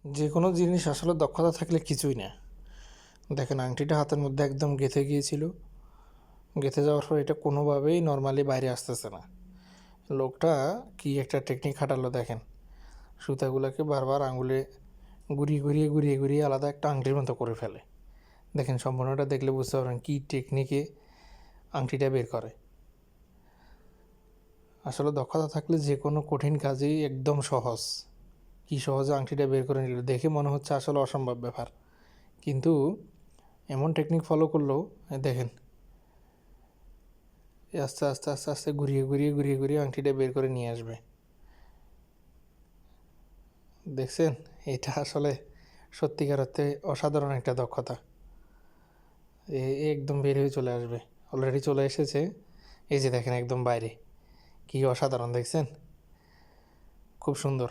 যে কোনো জিনিস আসলে দক্ষতা থাকলে কিছুই না। দেখেন আংটিটা হাতের মধ্যে একদম গেঁথে গিয়েছিল, গেঁথে যাওয়ার পর এটা কোনোভাবেই নর্মালি বাইরে আসতেছে না। লোকটা কি একটা টেকনিক খাটালো দেখেন, সুতাগুলোকে বারবার আঙুলে ঘুরিয়ে ঘুরিয়ে ঘুরিয়ে ঘুরিয়ে আলাদা একটা আংটির মতো করে ফেলে। দেখেন সম্পূর্ণটা দেখলে বুঝতে পারবেন কী টেকনিকে আংটিটা বের করে। আসলে দক্ষতা থাকলে যে কোনো কঠিন কাজই একদম সহজ। কী সহজে আংটিটা বের করে নিল, দেখে মনে হচ্ছে আসলে অসম্ভব ব্যাপার, কিন্তু এমন টেকনিক ফলো করলেও দেখেন আস্তে আস্তে আস্তে আস্তে ঘুরিয়ে ঘুরিয়ে ঘুরিয়ে ঘুরিয়ে আংটিটা বের করে নিয়ে আসবে। দেখছেন, এটা আসলে সত্যিকার অর্থে অসাধারণ একটা দক্ষতা। একদম বের হয়ে চলে আসবে, অলরেডি চলে এসেছে। এই যে দেখেন একদম বাইরে, কি অসাধারণ দেখছেন, খুব সুন্দর।